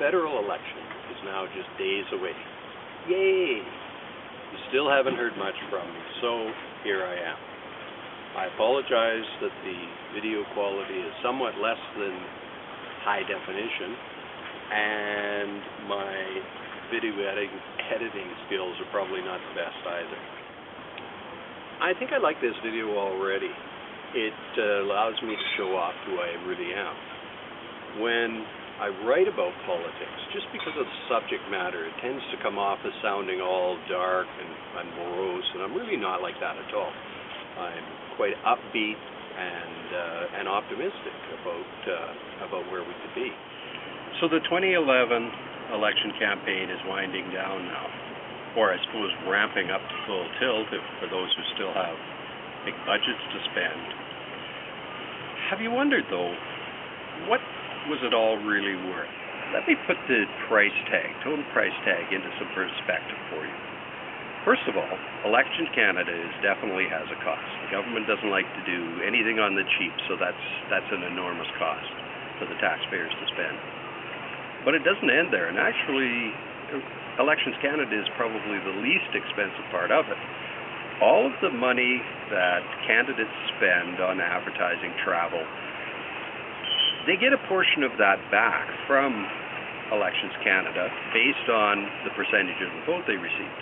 federal election is now just days away. Yay! You still haven't heard much from me, so here I am. I apologize that the video quality is somewhat less than high definition, and my video editing skills are probably not the best either. I think I like this video already. It allows me to show off who I really am. When I write about politics, just because of the subject matter, it tends to come off as sounding all dark and morose, and I'm really not like that at all. I'm quite upbeat and optimistic about where we could be. So the 2011 election campaign is winding down now, or I suppose ramping up to full tilt for those who still have big budgets to spend. Have you wondered, though, what was it all really worth? Let me put the price tag, total price tag, into some perspective for you. First of all, Election Canada definitely has a cost. The government doesn't like to do anything on the cheap, so that's an enormous cost for the taxpayers to spend. But it doesn't end there, and actually, Elections Canada is probably the least expensive part of it. All of the money that candidates spend on advertising, travel, they get a portion of that back from Elections Canada based on the percentage of the vote they receive.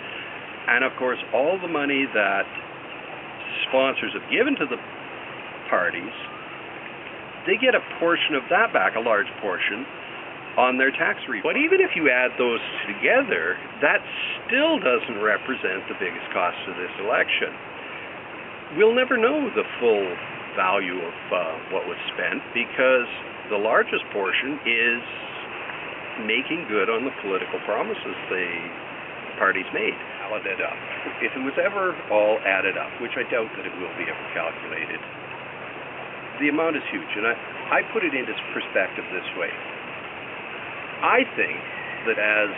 And of course, all the money that sponsors have given to the parties, they get a portion of that back, a large portion, on their tax refund. But even if you add those together, that still doesn't represent the biggest cost of this election. We'll never know the full value of what was spent, because the largest portion is making good on the political promises the parties made. Added up. If it was ever all added up, which I doubt that it will be ever calculated, the amount is huge. And I put it into perspective this way. I think that as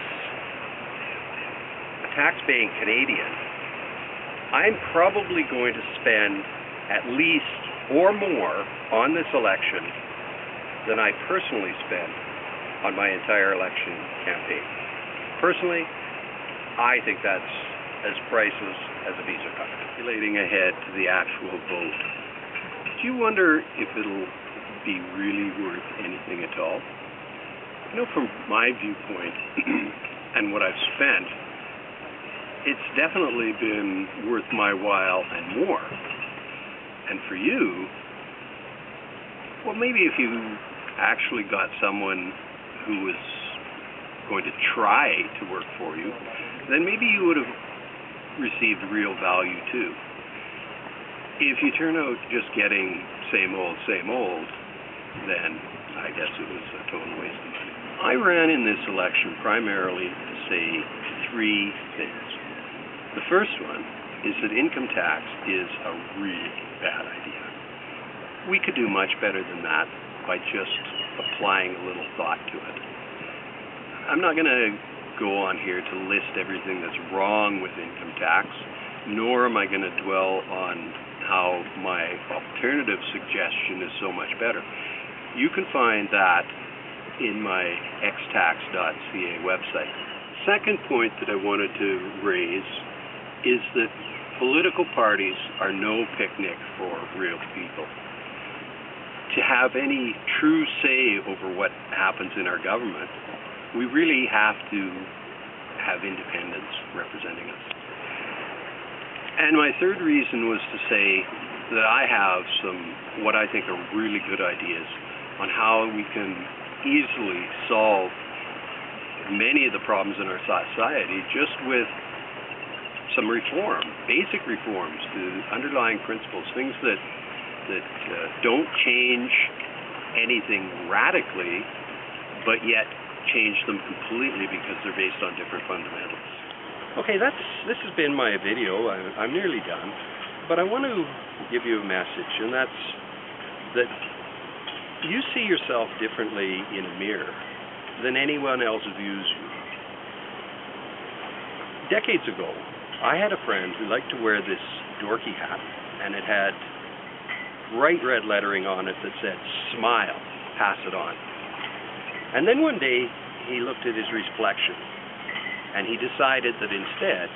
a tax-paying Canadian, I'm probably going to spend at least or more on this election than I personally spent on my entire election campaign. Personally, I think that's as priceless as a Visa card. Relating ahead to the actual vote, do you wonder if it'll be really worth anything at all? You know, from my viewpoint and what I've spent, it's definitely been worth my while and more. And for you, well, maybe if you actually got someone who was going to try to work for you, then maybe you would have received real value too. If you turn out just getting same old, then I guess it was a total waste of money. I ran in this election primarily to say three things. The first one is that income tax is a really bad idea. We could do much better than that by just applying a little thought to it. I'm not going to go on here to list everything that's wrong with income tax, nor am I going to dwell on how my alternative suggestion is so much better. You can find that in my xtax.ca website. Second point that I wanted to raise is that political parties are no picnic for real people. To have any true say over what happens in our government, we really have to have independents representing us. And my third reason was to say that I have some, what I think are really good ideas on how we can easily solve many of the problems in our society just with some reform, basic reforms to underlying principles, things that don't change anything radically, but yet change them completely because they're based on different fundamentals. Okay, this has been my video. I'm nearly done, but I want to give you a message, and that's that you see yourself differently in a mirror than anyone else views you. Decades ago, I had a friend who liked to wear this dorky hat, and it had bright red lettering on it that said, "Smile, pass it on." And then one day, he looked at his reflection, and he decided that instead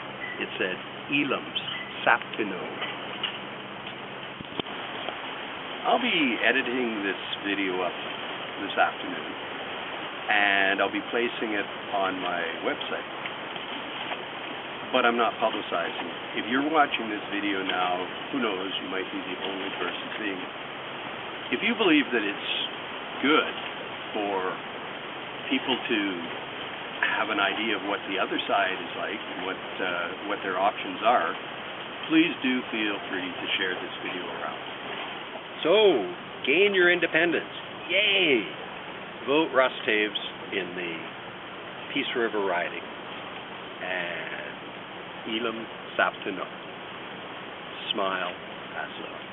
it said Elam's Saptino. I'll be editing this video up this afternoon, and I'll be placing it on my website, but I'm not publicizing it. If you're watching this video now, who knows, you might be the only person seeing it. If you believe that it's good for people to have an idea of what the other side is like and what their options are, please do feel free to share this video around. So, gain your independence. Yay! Vote Russ Toews in the Peace River riding. And Elam Saptino. Smile, pass it on.